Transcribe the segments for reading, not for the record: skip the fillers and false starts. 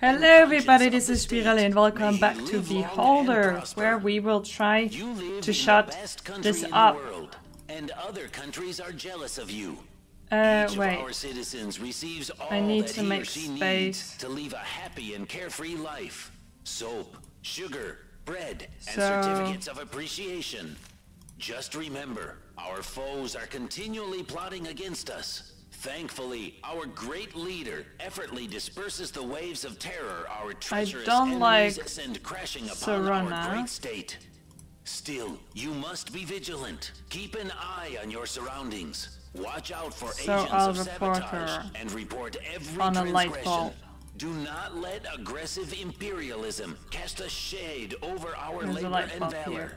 Hello everybody, this is Spirelli and welcome back to Beholder, where we will try to shut this up. And other countries are jealous of you. Wait. Our citizens receives all I need that to he make or she space needs to live a happy and carefree life. Soap, sugar, bread, and certificates of appreciation. Just remember, our foes are continually plotting against us. Thankfully, our great leader effortlessly disperses the waves of terror our treacherous enemies send crashing upon our great state. Still, you must be vigilant. Keep an eye on your surroundings. Watch out for agents of sabotage and report every transgression. Do not let aggressive imperialism cast a shade over our labor and valor.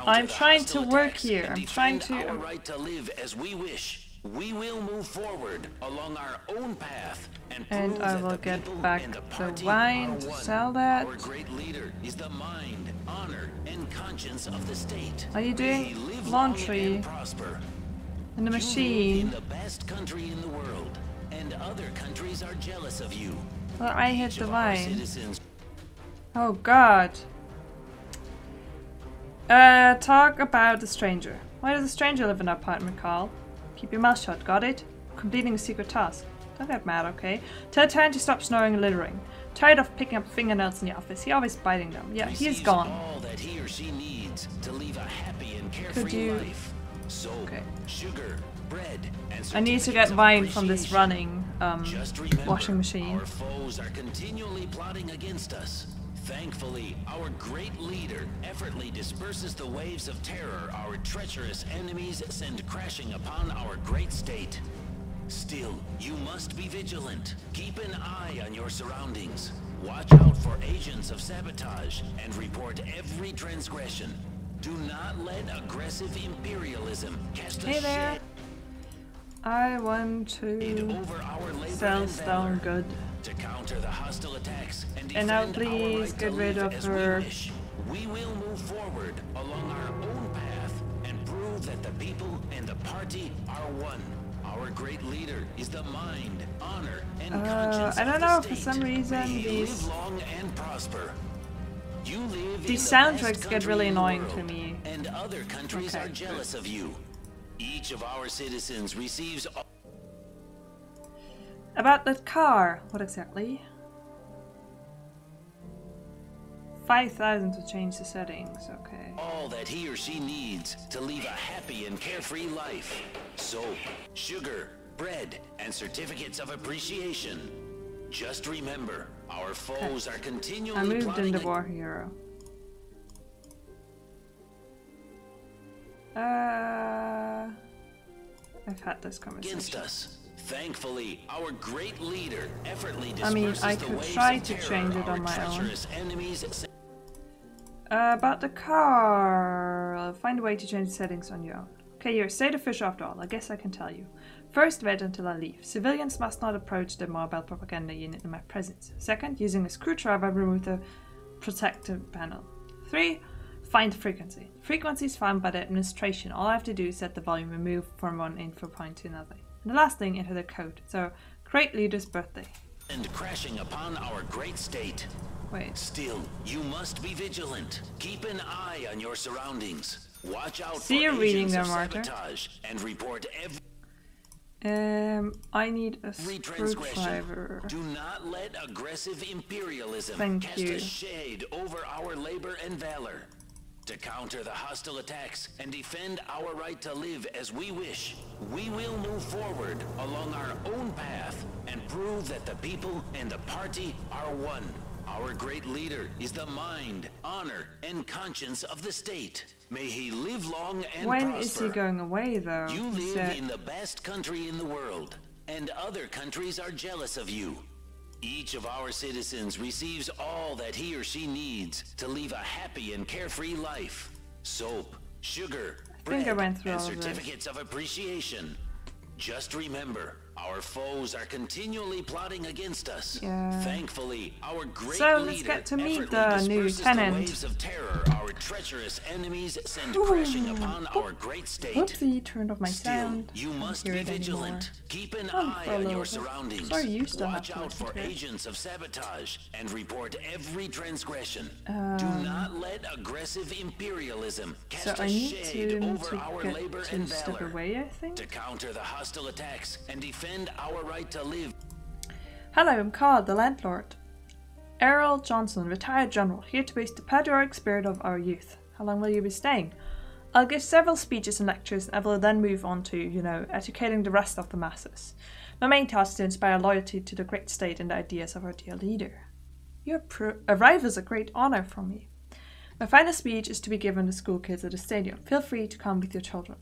I'm trying to work here. I'm trying to. Our right to live as we wish. We will move forward along our own path and I will get back the wine to sell that. Our great leader is the mind, honor, and conscience of the state. Are you doing laundry in the machine? In the best country in the world, and other countries are jealous of you. Well, I hit the wine. Oh God. Talk about the stranger. Why does a stranger live in an apartment, Carl? Keep your mouth shut, got it? Completing a secret task. Don't get mad, okay? Tell Taryn to stop snoring and littering. Tired of picking up fingernails in the office. He always biting them. Yeah, he's gone. All that he or she needs to live a happy and carefree life. So, sugar, bread, and I need to get wine from this running washing machine. Our foes are continually plotting against us. Thankfully, our great leader effortlessly disperses the waves of terror our treacherous enemies send crashing upon our great state. Still, you must be vigilant. Keep an eye on your surroundings. Watch out for agents of sabotage and report every transgression. Do not let aggressive imperialism cast a shade. I want to sell stone good. To counter the hostile attacks and now please get rid of her. We will move forward along our own path and prove that the people and the party are one. Our great leader is the mind, honor, and conscience. I don't know, for some reason these soundtracks get really annoying to me. And other countries are jealous of you. Each of our citizens receives. About that car, what exactly? 5,000 to change the settings, okay. All that he or she needs to live a happy and carefree life. Soap, sugar, bread, and certificates of appreciation. Just remember, our foes are continually I moved in the war hero. I've had this conversation. Against us. Thankfully, our great leader effortlessly disperses I mean, I could try to change it on my own. About the car, I'll find a way to change settings on your own. Okay, you're a state official after all, I guess I can tell you. First, wait until I leave. Civilians must not approach the mobile propaganda unit in my presence. Second, using a screwdriver, remove the protective panel. 3, find the frequency. Frequency is found by the administration. All I have to do is set the volume and move from one info point to another. And the last thing, enter the code. So, great leader's birthday. And crashing upon our great state. Wait. Still, you must be vigilant. Keep an eye on your surroundings. Watch out for agents of sabotage and report every. I need a screwdriver. Do not let aggressive imperialism cast a shade over our labor and valor. To counter the hostile attacks and defend our right to live as we wish, we will move forward along our own path and prove that the people and the party are one. Our great leader is the mind, honor, and conscience of the state. May he live long and prosper. When is he going away, though? You live in the best country in the world, and other countries are jealous of you. Each of our citizens receives all that he or she needs to live a happy and carefree life. Soap, sugar, bread, and certificates of appreciation. Just remember, Our foes are continually plotting against us. Yeah. Thankfully, our great So leader let's get to meet effortlessly the new disperses tenant. the waves of terror our treacherous enemies send crashing upon our great state. Oopsie, turned off my Still, sound. you Can't must hear be it anymore. vigilant. Keep an For eye a on little your bit. surroundings. So I used to have Watch to out listen for to it. agents of sabotage and report every transgression. Do not let aggressive imperialism So cast I a need shade over to our get labor to and step valor. away, I think. To counter the hostile attacks and defend our right to live. Hello, I'm Carl, the landlord. Errol Johnson, retired general, here to boost the patriotic spirit of our youth. How long will you be staying? I'll give several speeches and lectures, and I will then move on to, educating the rest of the masses. My main task is to inspire loyalty to the great state and the ideas of our dear leader. Your arrival is a great honor for me. My final speech is to be given to school kids at the stadium. Feel free to come with your children.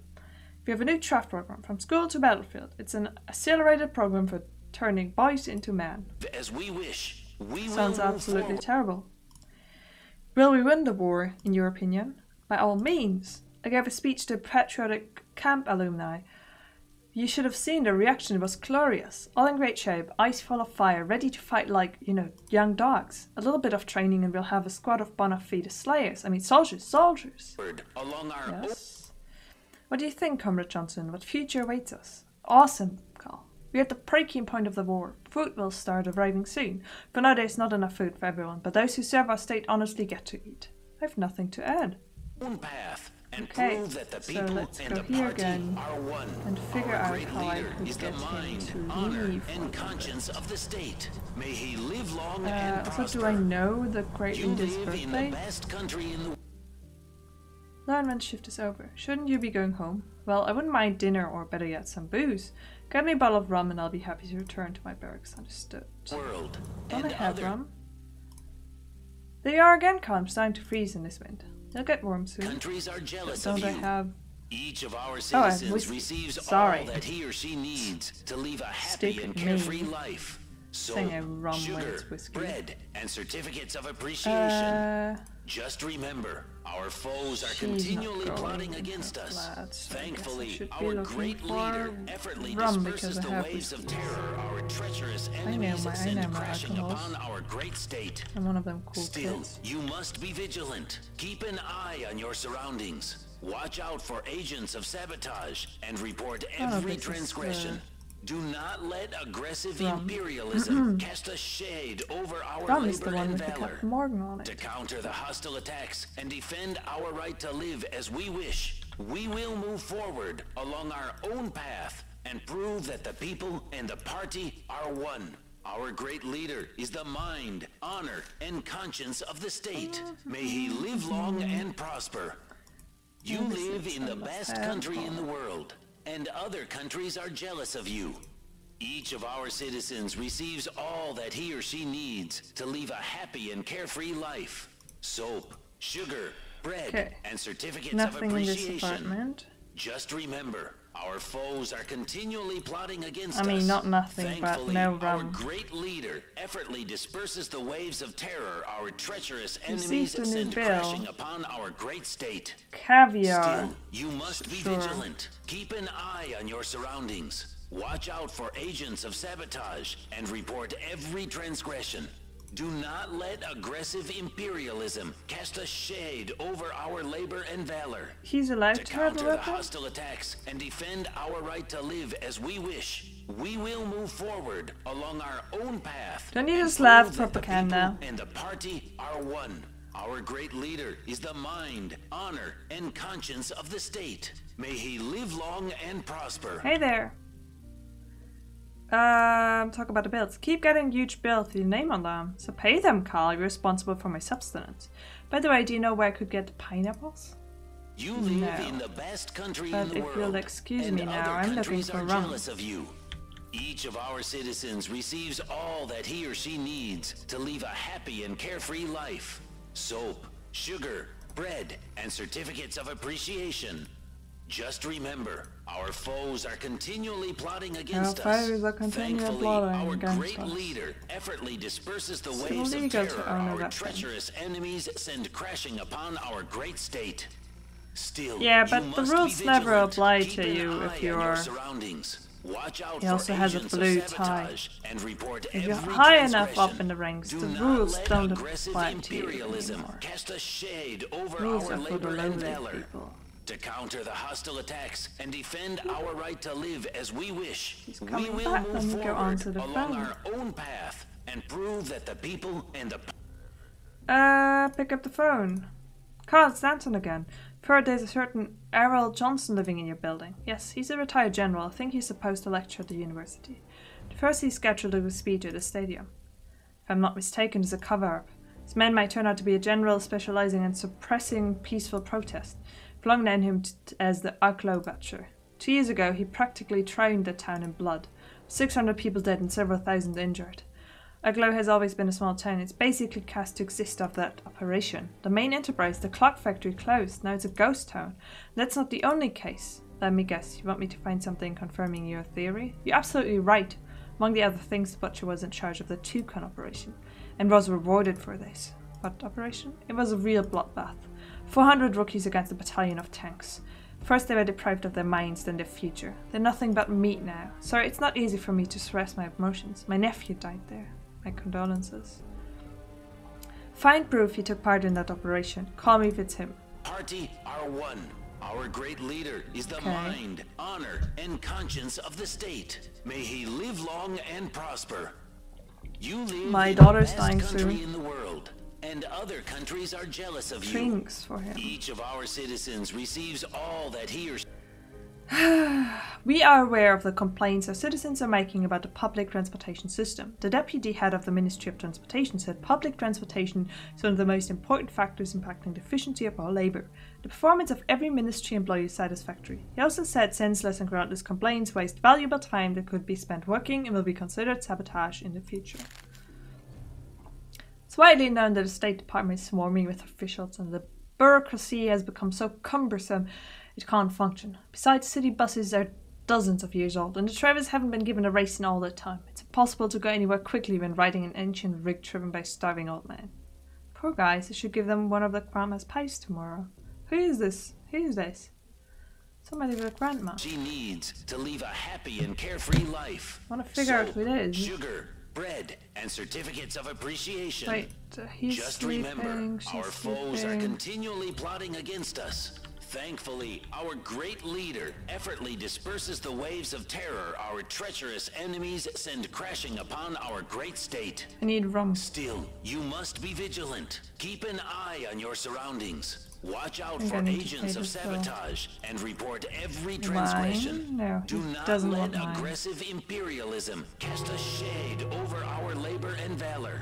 We have a new draft program, from school to battlefield. It's an accelerated program for turning boys into men. As we wish, we Sounds will move absolutely forward. terrible. Will we win the war, in your opinion? By all means. I gave a speech to patriotic camp alumni. You should have seen the reaction. It was glorious. All in great shape, eyes full of fire, ready to fight like, young dogs. A little bit of training and we'll have a squad of bona fide slayers. Soldiers. Along our Yes. What do you think, Comrade Johnson? What future awaits us? Awesome, Carl. We're at the breaking point of the war. Food will start arriving soon. For now there's not enough food for everyone, but those who serve our state honestly get to eat. I have nothing to add. own path and Okay, prove that the so people let's and go the here party again are one. and figure Our out great how I leader could is the get him mind, to honor, leave for a and little conscience bit. of the state. May he live long and Also, prosper. do I know the great You leader's live in the birthday? best country in the Learn when shift is over. Shouldn't you be going home? Well, I wouldn't mind dinner or better yet some booze. Get me a bottle of rum and I'll be happy to return to my barracks. Understood. world. Don't and I have other rum? There you are again, Carl. I'm starting to freeze in this wind. They'll get warm soon. countries are jealous Don't of I you. have Each of our I citizens was- receives sorry. all that he or she needs to live a happy Stupid and carefree me. life. saying I Soap, rum when sugar, it's whiskey? bread, and certificates of appreciation. Just remember, our foes are She's not continually going plotting into against us. flats, so I guess I Thankfully, should be our looking great for leader effortlessly rum disperses because I the have waves of whiskey. terror our treacherous know enemies my send crashing alcohols. upon our great state. I'm one of them cool Still, kids. you must be vigilant. Keep an eye on your surroundings. Watch out for agents of sabotage and report every this is, transgression. Do not let aggressive rum. imperialism cast a shade over our Rum is the labor one and with the valor. Captain Morgan on To it. counter the hostile attacks and defend our right to live as we wish, we will move forward along our own path and prove that the people and the party are one. Our great leader is the mind, honor, and conscience of the state. May he live long and prosper. You Well, this live is in the a best must-have country in the all. world, and other countries are jealous of you. Each of our citizens receives all that he or she needs to live a happy and carefree life. Soap, sugar, bread, Okay. and certificates Nothing of in this appreciation. apartment. Just remember, our foes are continually plotting against I mean, us. not nothing, but Thankfully, no our rum. great leader effortlessly disperses the waves of terror our treacherous Received enemies a new send bill. crashing upon our great state. Caviar. Still, you must be Sure. vigilant. Keep an eye on your surroundings. Watch out for agents of sabotage and report every transgression. Do not let aggressive imperialism cast a shade over our labor and valor. He's allowed To to have a counter the weapon? hostile attacks and defend our right to live as we wish, we will move forward along our own path. Don't you and just laugh prove that the propaganda? people and the party are one. Our great leader is the mind, honor, and conscience of the state. May he live long and prosper. Hey there. Talk about the bills. Keep getting huge bills with your name on them. So pay them, Carl. You're responsible for my subsistence. By the way, do you know where I could get pineapples? You live No. in the best country But in the if world, you'll excuse and me now, other I'm looking countries for are rum. jealous of you. Each of our citizens receives all that he or she needs to live a happy and carefree life. Soap, sugar, bread, and certificates of appreciation. Just remember, our foes are continually plotting against Our us. foes are continually Thankfully, plotting our against great us. leader effortlessly disperses the It's waves of illegal to terror own a our weapon. treacherous enemies send crashing upon our great state. Still, Yeah, you but the must be rules never vigilant. apply Keep to an you eye if on your you're surroundings. Watch out He also for has a agents blue of sabotage and report If you're every high enough up transgression. in the ranks, Do the not rules let don't aggressive apply to you imperialism anymore. cast a shade over Rules our are for the labor and lowly valor. people. To counter the hostile attacks and defend our right to live as we wish, He's we coming will back move when you go forward onto the along phone. our own path and prove that the people and the Pick up the phone. Carl, it's Anton again. I've heard there's a certain Errol Johnson living in your building. Yes, he's a retired general. I think he's supposed to lecture at the university. At first he's scheduled a speech at the stadium. If I'm not mistaken, it's a cover-up. His men might turn out to be a general specializing in suppressing peaceful protest. I've long known him as the Outlaw Butcher. 2 years ago, he practically drowned the town in blood. 600 people dead and several thousand injured. Outlaw has always been a small town. It's basically cast to exist of that operation. The main enterprise, the clock factory, closed. Now it's a ghost town. That's not the only case. Let me guess, you want me to find something confirming your theory? You're absolutely right. Among the other things, the Butcher was in charge of the Toucan operation, and was rewarded for this. What operation? It was a real bloodbath. 400 rookies against a battalion of tanks. First they were deprived of their minds, then their future. They're nothing but meat now. Sorry, it's not easy for me to suppress my emotions. My nephew died there. My condolences. Find proof he took part in that operation. Call me if it's him. party are one. Our great leader is the mind, honor, and conscience of the state. May he live long and prosper. You live My in daughter's the dying best country soon. in the world, and other countries are jealous of you. Drinks for him. Each of our citizens receives all that he or she. We are aware of the complaints our citizens are making about the public transportation system. The deputy head of the Ministry of Transportation said public transportation is one of the most important factors impacting the efficiency of our labor. The performance of every ministry employee is satisfactory. He also said senseless and groundless complaints waste valuable time that could be spent working and will be considered sabotage in the future. It's widely known that the State Department is swarming with officials and the bureaucracy has become so cumbersome it can't function. Besides, city buses are dozens of years old, and the drivers haven't been given a race in all that time. It's impossible to go anywhere quickly when riding an ancient rig driven by starving old men. Poor guys, I should give them one of the grandma's pies tomorrow. Who is this? Who is this? Somebody with a grandma. She needs to live a happy and carefree life. I want to figure out who it is. Sugar, bread, and certificates of appreciation. Wait, he's Just sleeping, remember, she's our foes are sleeping. continually plotting against us. Thankfully, our great leader effortlessly disperses the waves of terror our treacherous enemies send crashing upon our great state. I need rum. Still, you must be vigilant. Keep an eye on your surroundings. Watch out I'm for gonna need to agents pay of this bill. sabotage and report every Mine? transgression. No, Do he not doesn't let want mine. aggressive imperialism cast a shade over our labor and valor.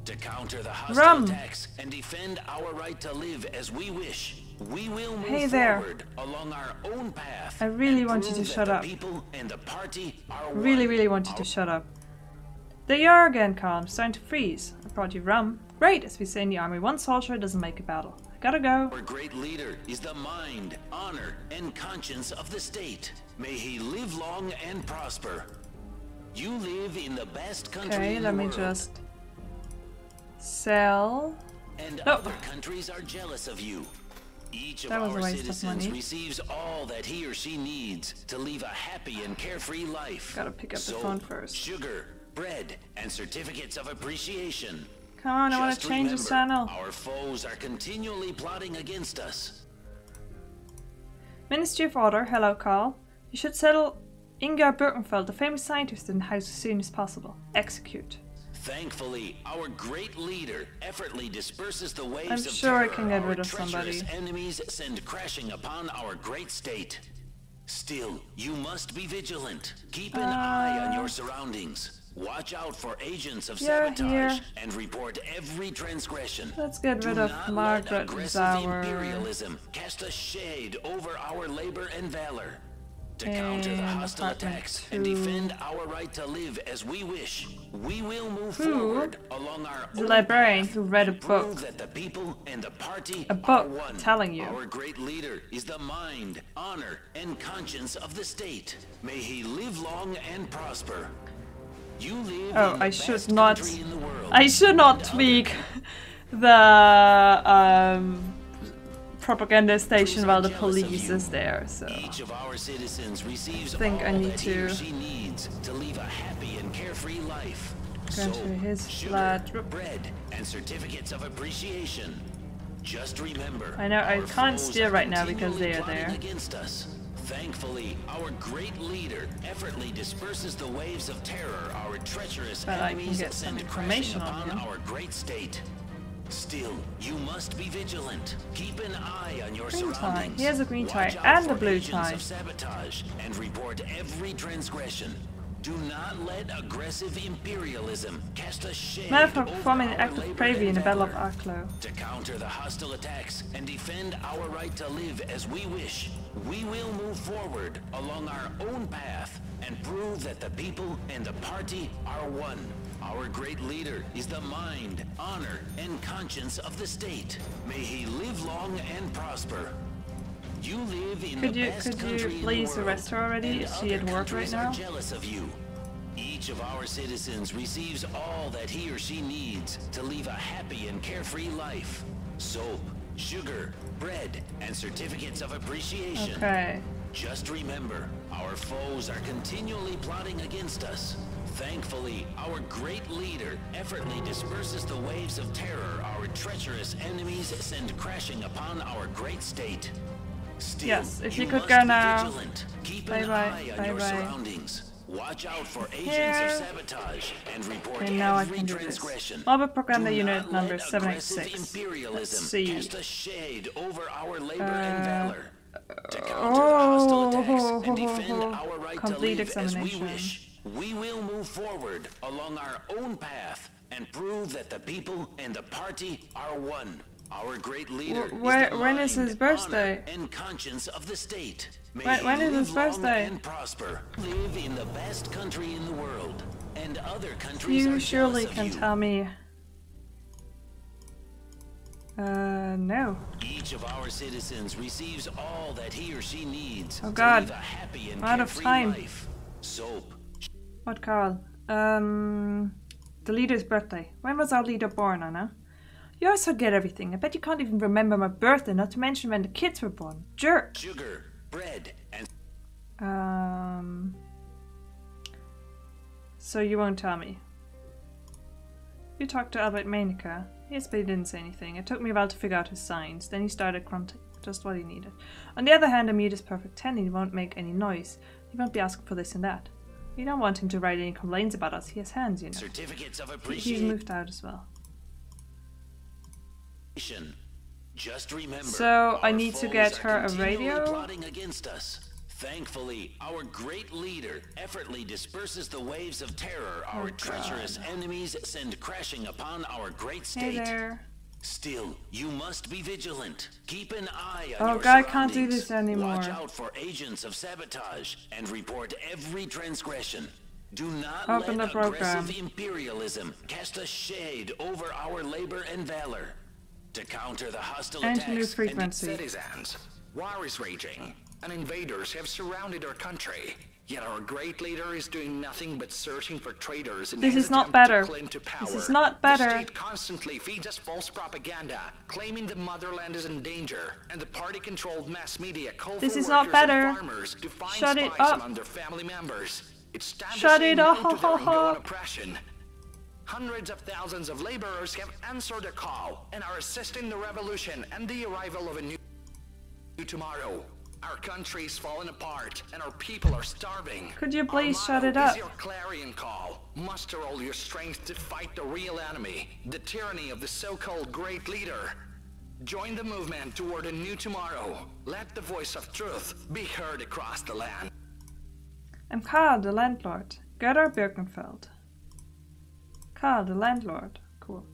To counter the hostile Rum. attacks and defend our right to live as we wish, we will move Hey there. forward along our own path. I really and want you to prove that shut the up. People and the party are Really, one. really want you to shut up. There you are again, Carl. I'm starting to freeze. I brought you rum. Great, as we say in the army, one soldier doesn't make a battle. I gotta go. Our great leader is the mind, honor, and conscience of the state. May he live long and prosper. You live in the best country Okay, in let the me world. just sell. And Oh. other countries are jealous of you. Each of That was a our waste of citizens money. receives all that he or she needs to live a happy and carefree life. Gotta pick up the Soap, phone first. Sugar, bread, and certificates of appreciation. Come on, I want Just to change the remember, channel. Our foes are continually plotting against us. Ministry of Order, hello, Carl. You should settle Inga Birkenfeld, the famous scientist, in the house as soon as possible. Execute. Thankfully, our great leader effortlessly disperses the waves I'm of sure I terror can get our rid of treacherous somebody. enemies send crashing upon our great state. Still, you must be vigilant. Keep an eye on your surroundings. Watch out for agents of You're sabotage here. and report every transgression. Let's get rid Do of not let Margaret aggressive Zauer. imperialism cast a shade over our labor and valor. To counter the And hostile apartment attacks and 2. defend our right to live as we wish, we will move Who forward along our The own librarian path who read a and prove book. that the people and the party A are book one. telling you. Our great leader is the mind, honor, and conscience of the state. May he live long and prosper. You live Oh, in the I should best not. country in the world. I should not tweak the propaganda station while the police is there, so Each of our citizens receives I think I all need that he or to she needs to live a happy and carefree life. go into his flat. Bread, and certificates of appreciation. Just remember, I know I our can't foes steer are right now because continually they are plotting there. against us. Thankfully, our great leader effortlessly disperses the waves of terror our treacherous But I can enemies get some send crashing information on upon him. our great state. Still, you must be vigilant. Keep an eye on your Green tie. surroundings. He has a green tie Watch out and a for blue agents tie. of sabotage and report every transgression. Do not let aggressive imperialism cast a shade Man for over performing an our act of labor bravery in and the Battle of valor. Arklow. To counter the hostile attacks and defend our right to live as we wish, we will move forward along our own path and prove that the people and the party are one. Our great leader is the mind, honor, and conscience of the state. May he live long and prosper. You live in the best country in the please world, arrest her already? and Is she at other work right countries now? are jealous of you. Each of our citizens receives all that he or she needs to live a happy and carefree life. Soap, sugar, bread, and certificates of appreciation. Okay. Just remember, our foes are continually plotting against us. Thankfully, our great leader effortlessly disperses the waves of terror our treacherous enemies send crashing upon our great state. Still, Yes, if you could must go be now. vigilant. Keep Bye an bye, eye on bye your bye. surroundings. Watch out for agents Here. of sabotage and report Okay, now I every can do this. transgression. Mobile propaganda Do unit not number let aggressive 786. imperialism Let's see. cast a shade over our labor and valor. To counter the hostile attacks and defend our right to complete live as we examination. wish, we will move forward along our own path and prove that the people and the party are one. Our great leader When is his birthday? honor, and conscience of the state. May When he is his live long birthday? and prosper. Live in the best country in the world, and other countries You are surely jealous of can you. tell me. No. Each of our citizens receives all that he or she needs Oh to God. live a happy and I'm out of carefree time. life. Soap, What, Carl? The leader's birthday. When was our leader born, Anna? You always forget everything. I bet you can't even remember my birthday, not to mention when the kids were born. Jerk! sugar, bread, and So you won't tell me. You talked to Albert Maineka. Yes, but he didn't say anything. It took me a while to figure out his signs. Then he started grunting. Just what he needed. On the other hand, Amid is perfect 10 and he won't make any noise. He won't be asking for this and that. We don't want him to write any complaints about us. He has hands, you know. certificates of He's appreciation. moved out as well. Just remember, So, I our need to foes get are her a continually radio? plotting against us. Thankfully, our great leader effortlessly disperses the waves of terror our treacherous enemies send crashing upon our great Hey state. there. Still, you must be vigilant. Keep an eye on Oh your God, I can't do surroundings. this anymore. Watch out for agents of sabotage and report every transgression. Do not Open let the program. aggressive imperialism cast a shade over our labor and valor. To counter the hostile Enter new attacks frequency. Citizens, war is raging, and invaders have surrounded our country. Yet our great leader is doing nothing but searching for traitors in This his is not attempt better. to claim to power. This is not better. The state constantly feeds us false propaganda, claiming the motherland is in danger, and the party-controlled mass media call This for is not workers better. and farmers to find Shut it spies up. among their family members. It's time Shut to say it no up. to their ongoing oppression. Hundreds of thousands of laborers have answered the call and are assisting the revolution and the arrival of a new tomorrow. Our country is falling apart and our people are starving. Could you Our please shut motto it up? is your clarion call. Muster all your strength to fight the real enemy, the tyranny of the so-called great leader. Join the movement toward a new tomorrow. Let the voice of truth be heard across the land. I'm Karl, the landlord. Gerda Birkenfeld. Karl, the landlord. Cool.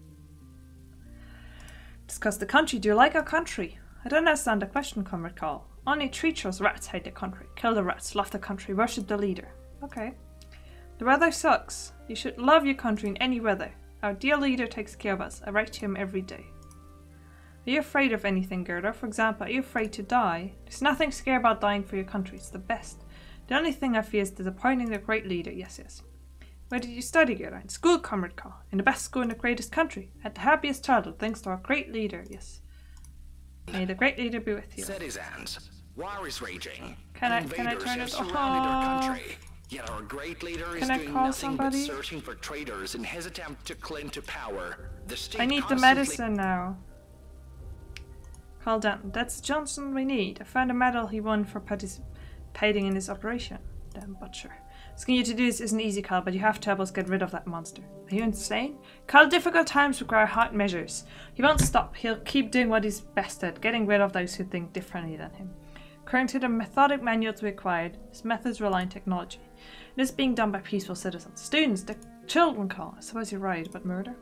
Discuss the country. Do you like our country? I don't understand the question, Comrade Karl. Only treacherous rats hate the country. Kill the rats, love the country, worship the leader. Okay. The weather sucks. You should love your country in any weather. Our dear leader takes care of us. I write to him every day. Are you afraid of anything, Gerda? For example, are you afraid to die? There's nothing scary about dying for your country. It's the best. The only thing I fear is disappointing the great leader. Yes, yes. Where did you study, Gerda? In school, Comrade Karl. In the best school in the greatest country. At the happiest childhood, thanks to our great leader. Yes. May the great leader be with you. Citizens, war is raging. Can I turn have it surrounded our off? country. Yet our great leader is Can I doing call nothing somebody? but searching for traitors in his attempt to cling to power. The state I need the constantly- medicine now. Call Danton. That's Johnson we need. I found a medal he won for participating in this operation. Damn butcher. Asking you to do this isn't easy, Carl, but you have to help us get rid of that monster. Are you insane? Carl, difficult times require hard measures. He won't stop. He'll keep doing what he's best at, getting rid of those who think differently than him. According to the methodic manuals we acquired, his methods rely on technology. It is being done by peaceful citizens. Students, the children, Carl. I suppose you're right, but murder?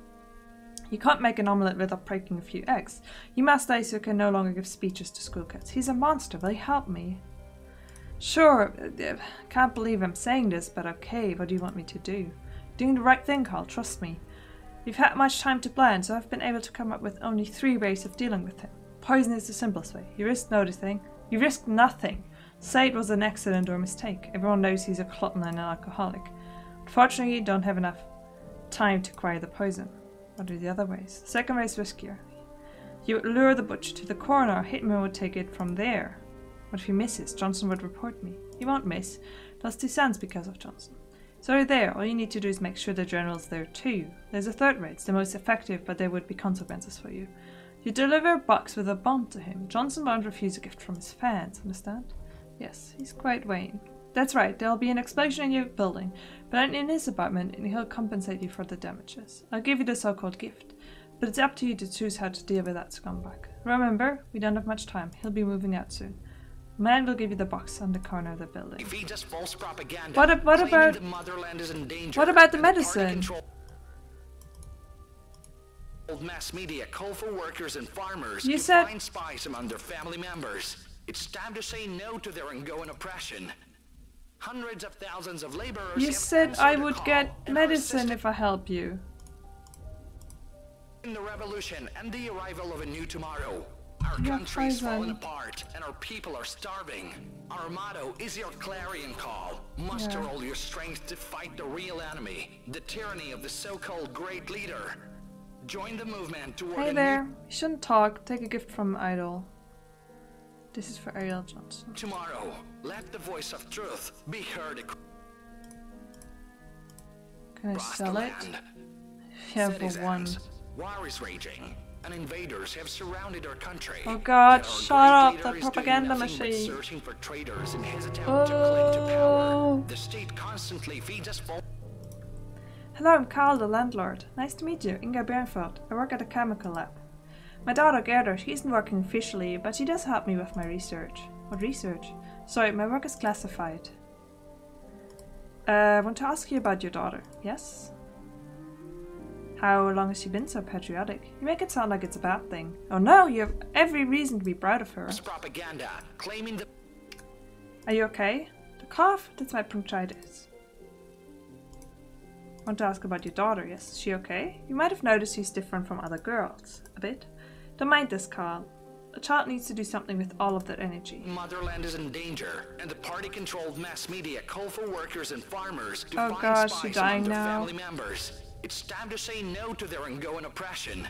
You can't make an omelette without breaking a few eggs. You must die so you can no longer give speeches to school kids. He's a monster. Will you help me? Sure. Can't believe I'm saying this, but okay. What do you want me to do? Doing the right thing, Carl. Trust me. We've had much time to plan, so I've been able to come up with only 3 ways of dealing with him. Poison is the simplest way. You risk noticing. You risk nothing. Say it was an accident or a mistake. Everyone knows he's a glutton and an alcoholic. Unfortunately, you don't have enough time to acquire the poison. What are the other ways? The second way is riskier. You would lure the butcher to the corner. Hitman would take it from there. What if he misses? Johnson would report me. He won't miss. Lost 2 cents because of Johnson. So you're there. All you need to do is make sure the general's there too. There's a third way. It's the most effective, but there would be consequences for you. You deliver a box with a bomb to him. Johnson won't refuse a gift from his fans, understand? Yes, he's quite vain. That's right, there'll be an explosion in your building, but in his apartment, and he'll compensate you for the damages. I'll give you the so-called gift, but it's up to you to choose how to deal with that scumbag. Remember, we don't have much time. He'll be moving out soon. Man will give you the box on the corner of the building. If he just false propaganda, What about the motherland is in danger, what about the and party medicine? control- Mass media call for workers and farmers You to said- find spies among their family members. It's time to say no to their ongoing oppression. Hundreds of thousands of laborers. You have said answered I the would call get and are medicine if I help you. assisting the revolution and the arrival of a new tomorrow. Our You have country is poison. falling apart and our people are starving. Our motto is your clarion call. Muster Yeah. all your strength to fight the real enemy, the tyranny of the so-called great leader. Join the movement toward Hey a there. You shouldn't talk. Take a gift from Idol. This is for Ariel Johnson. new tomorrow. Let the voice of truth be heard Can I across the sell it? land. Yeah, for one. Citizens, war is raging, and invaders have surrounded our country. Oh God, Yet our shut great up, leader the is doing propaganda nothing but machine. searching for traitors in his attempt to cling to Oh. power. The state constantly feeds us false. Hello, I'm Carl, the landlord. Nice to meet you, Inga Bernfeld. I work at a chemical lab. My daughter Gerda, she isn't working officially, but she does help me with my research. What research? Sorry, my work is classified. I want to ask you about your daughter. Yes? How long has she been so patriotic? You make it sound like it's a bad thing. Oh no, you have every reason to be proud of her. Propaganda claiming the Are you okay? The cough? That's my bronchitis. Want to ask about your daughter, yes? Is she okay? You might have noticed she's different from other girls. A bit. Don't mind this, Carl. A child needs to do something with all of that energy. motherland is in danger, and the party-controlled mass media call for workers and farmers to Oh find gosh, spies she's dying among their now. family members. It's time to say no to their ongoing oppression.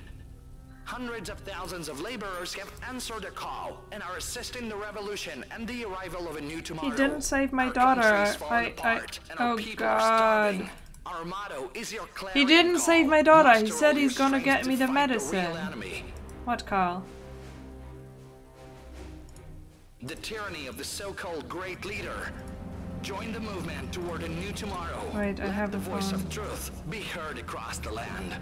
Hundreds of thousands of laborers have answered the call and are assisting the revolution and the arrival of a new tomorrow. He didn't save my Our daughter. country's falling apart, and our Oh people are God. starving. Our motto is your He clarion didn't call. save my daughter. He Muster said all he's your gonna strength get to me the fight medicine. real enemy. What, Carl? The tyranny of the so-called great leader. Join the movement toward a new tomorrow. Wait, I Let have the the voice phone. of truth be heard across the land.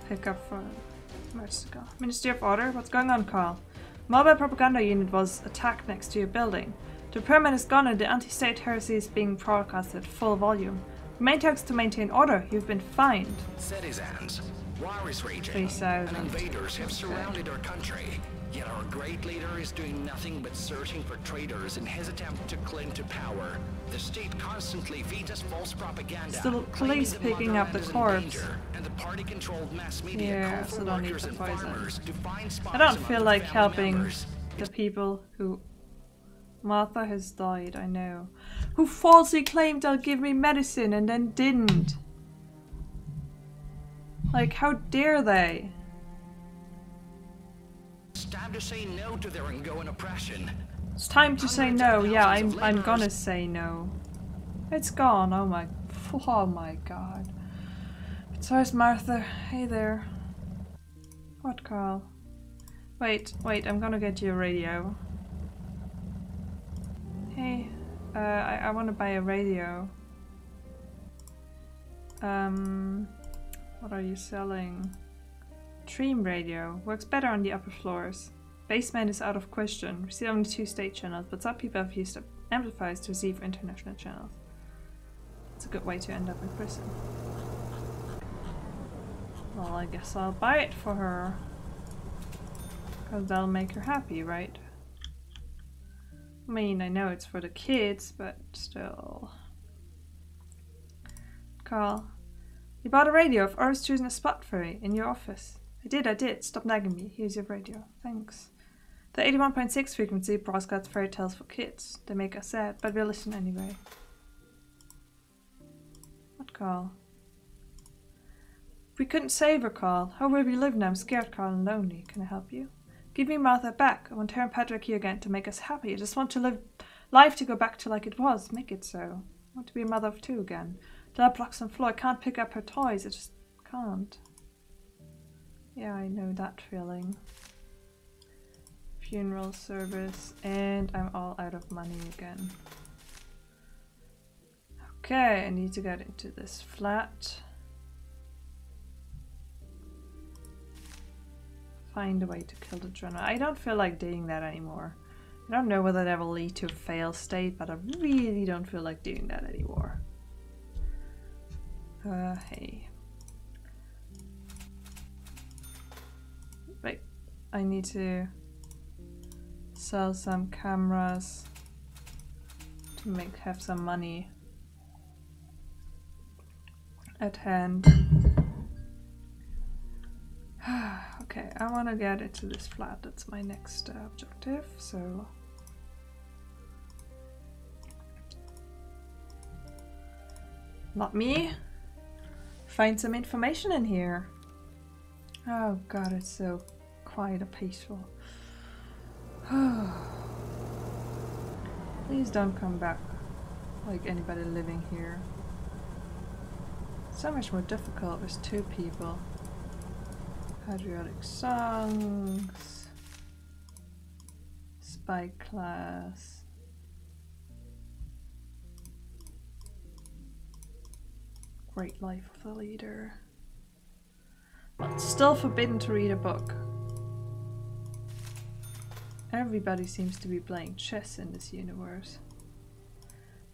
Pick up for Mexico. Ministry of Order? What's going on, Carl? Mobile propaganda unit was attacked next to your building. The permit is gone and the anti-state heresy is being broadcast at full volume. Main text to maintain order. You've been fined. Citizens, war is raging, 3,000. and invaders have Okay. surrounded our country. Yet our great leader is doing nothing but searching for traitors in his attempt to cling to power. The state constantly feeds us false propaganda. Still claiming police the picking up motherland the is in corpse. danger, and the party-controlled mass media Yeah, call for still don't need workers the and poison. farmers to find spies I don't among feel their like family helping members. the people who... Martha has died, I know. Who falsely claimed they'll give me medicine and then didn't. Like, how dare they? time to say no to their ongoing oppression. It's time to say no. Yeah, I'm gonna say no. It's gone. Oh my god. So is Martha. Hey there. What, Carl? Wait, I'm gonna get you a radio. Hey, I wanna buy a radio. What are you selling? Dream radio. Works better on the upper floors. Basement is out of question. We see only 2 state channels, but some people have used amplifiers to receive international channels. It's a good way to end up in prison. Well, I guess I'll buy it for her. Because that'll make her happy, right? I mean, I know it's for the kids, but still. Carl, you bought a radio. I've always chosen a spot for it in your office. I did. Stop nagging me. Here's your radio. Thanks. The 81.6 frequency broadcasts fairy tales for kids. They make us sad, but we'll listen anyway. What, Carl? We couldn't save her, Carl. How will we live now? I'm scared, Carl, and lonely. Can I help you? Give me Martha back. I want her and Patrick here again to make us happy. I just want to live life to go back to like it was. Make it so. I want to be a mother of 2 again. There are blocks on the floor. I can't pick up her toys. I just can't. Yeah, I know that feeling. Funeral service, and I'm all out of money again. Okay, I need to get into this flat. Find a way to kill the drone. I don't feel like doing that anymore. I don't know whether that will lead to a fail state, but I really don't feel like doing that anymore. Hey. Wait, I need to sell some cameras to have some money at hand. Okay, I want to get into this flat. That's my next objective, so not me. Find some information in here. Oh god, it's so quiet and peaceful. Please don't come back like anybody living here. So much more difficult with 2 people. Patriotic songs. Spy class. Great life of the leader. Well, it's still forbidden to read a book. Everybody seems to be playing chess in this universe.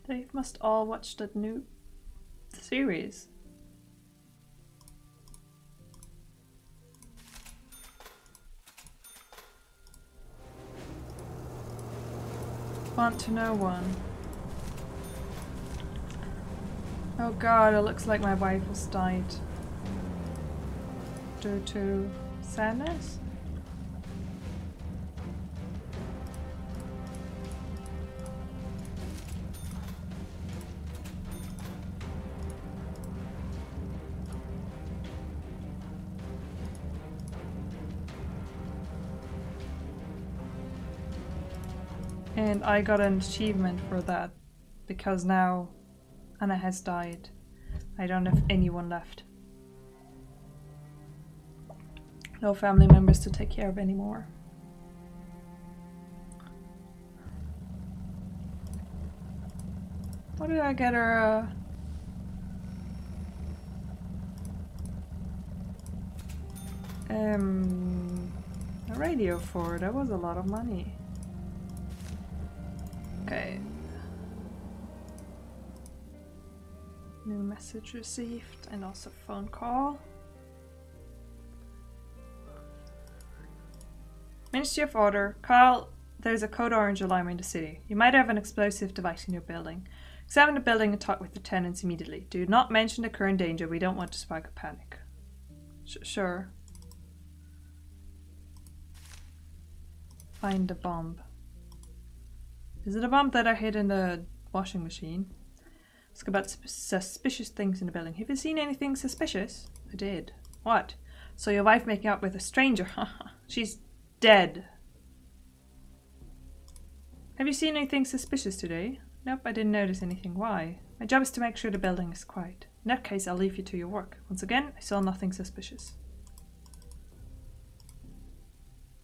They must all watch that new series. Want to know one. Oh god, it looks like my wife has died. Due to sadness? And I got an achievement for that, because now Anna has died. I don't have anyone left. No family members to take care of anymore. What did I get her? A radio for? That was a lot of money. Okay. New message received and also phone call. Ministry of Order. Carl, there's a code orange alarm in the city. You might have an explosive device in your building. Examine the building and talk with the tenants immediately. Do not mention the current danger. We don't want to spark a panic. Sure. Find the bomb. Is it a bomb that I hid in the washing machine? Ask about suspicious things in the building. Have you seen anything suspicious? I did. What? So your wife making out with a stranger? Haha. She's dead. Have you seen anything suspicious today? Nope, I didn't notice anything. Why? My job is to make sure the building is quiet. In that case, I'll leave you to your work. Once again, I saw nothing suspicious.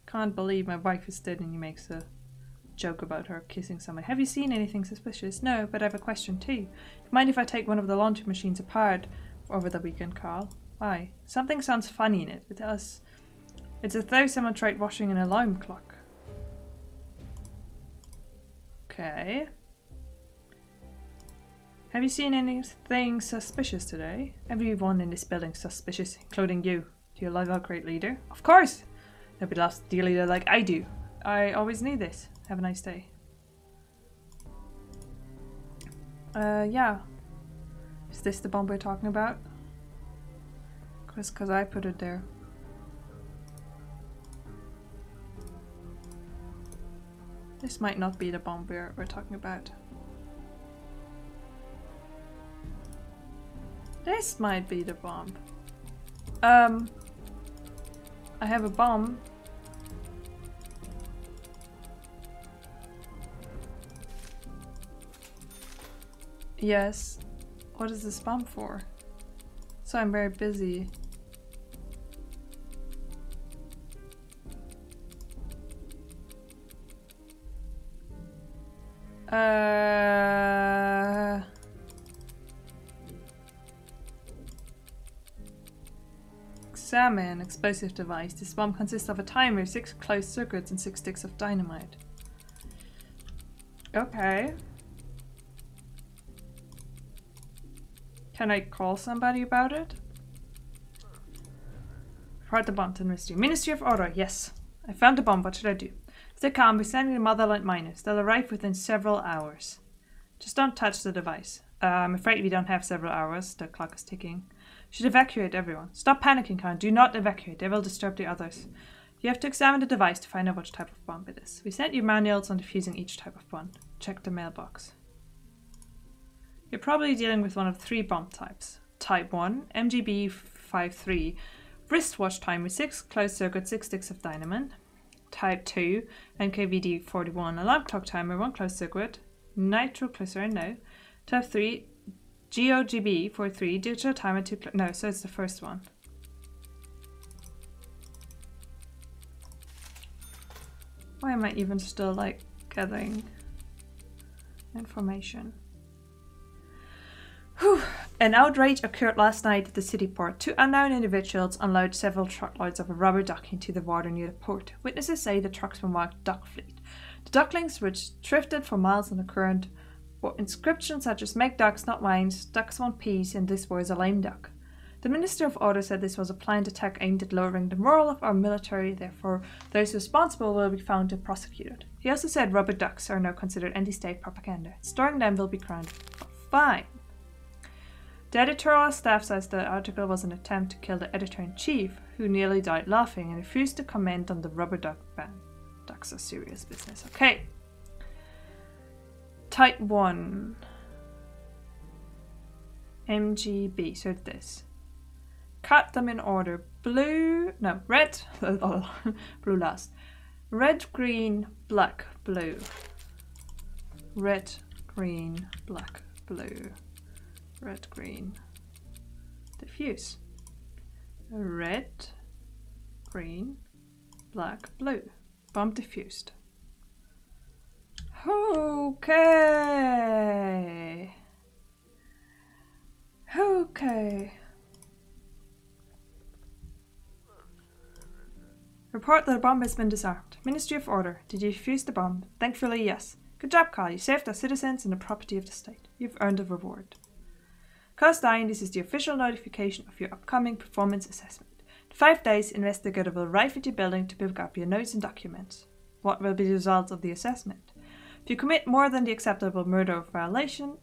Can't believe my wife is dead and he makes a joke about her kissing someone. Have you seen anything suspicious? No, but I have a question too. Mind if I take one of the laundry machines apart over the weekend, Carl? Why? Something sounds funny in it. It does. It's as though someone tried washing an alarm clock. Okay. Have you seen anything suspicious today? Everyone in this building is suspicious, including you. Do you love our great leader? Of course! Nobody loves the leader like I do. I always need this. Have a nice day. Yeah. Is this the bomb we're talking about? Because I put it there. This might not be the bomb we're talking about. This might be the bomb. I have a bomb. Yes. What is this bomb for? So I'm very busy. Examine explosive device. This bomb consists of a timer, 6 closed circuits, and 6 sticks of dynamite. Okay. Can I call somebody about it? Report the bomb to the Ministry. Ministry of Order, yes. I found the bomb. What should I do? Stay calm. We're sending the Motherland miners. They'll arrive within several hours. Just don't touch the device. I'm afraid we don't have several hours. The clock is ticking. Should evacuate everyone. Stop panicking, Khan. Do not evacuate. They will disturb the others. You have to examine the device to find out which type of bomb it is. We sent you manuals on defusing each type of bomb. Check the mailbox. You're probably dealing with one of 3 bomb types. Type 1, MGB 53, wristwatch timer, 6 closed circuit, 6 sticks of dynamite. Type 2, NKVD 41, alarm clock timer, 1 closed circuit, nitroglycerin, no. Type 3, GOGB 43, digital timer, 2 no, so it's the first one. Why am I even still like gathering information? Whew. An outrage occurred last night at the city port. 2 unknown individuals unloaded several truckloads of a rubber duck into the water near the port. Witnesses say the trucks were marked Duck Fleet. The ducklings, which drifted for miles on the current, bore inscriptions such as "Make ducks, not mines," "Ducks want peace," and "This was a lame duck." The Minister of Order said this was a planned attack aimed at lowering the morale of our military, therefore those responsible will be found and prosecuted. He also said rubber ducks are now considered anti-state propaganda. Storing them will be grounded for fine. The editorial staff says the article was an attempt to kill the editor-in-chief, who nearly died laughing and refused to comment on the rubber duck ban. Ducks are serious business. Okay. Type 1. MGB. So this. Cut them in order. Blue. No, red. Blue last. Red, green, black, blue. Red, green, black, blue. Red, green, diffuse. Red, green, black, blue. Bomb diffused. Okay. Okay. Report that the bomb has been disarmed. Ministry of Order. Did you defuse the bomb? Thankfully, yes. Good job, Carl. You saved our citizens and the property of the state. You've earned a reward. Carstein, this is the official notification of your upcoming performance assessment. In 5 days, investigator will arrive at your building to pick up your notes and documents. What will be the results of the assessment? If you commit more than the acceptable murder or violation...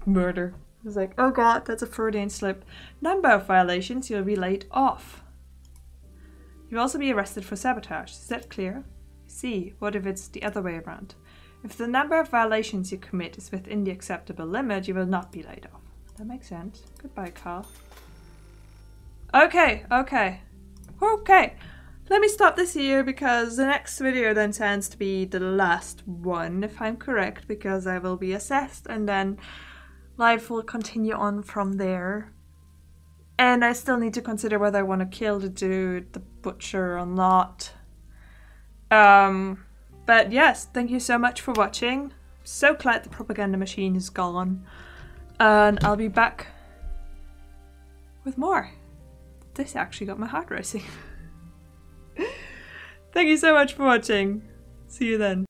Murder. I was like, oh god, that's a Freudian slip. Number of violations, you'll be laid off. You'll also be arrested for sabotage. Is that clear? See, what if it's the other way around? If the number of violations you commit is within the acceptable limit, you will not be laid off. That makes sense. Goodbye, Carl. Okay, okay. Okay. let me stop this here because the next video then tends to be the last one, if I'm correct, because I will be assessed and then life will continue on from there. And I still need to consider whether I want to kill the dude, the butcher, or not. But yes, thank you so much for watching. So glad the propaganda machine is gone. And I'll be back with more. This actually got my heart racing. Thank you so much for watching. See you then.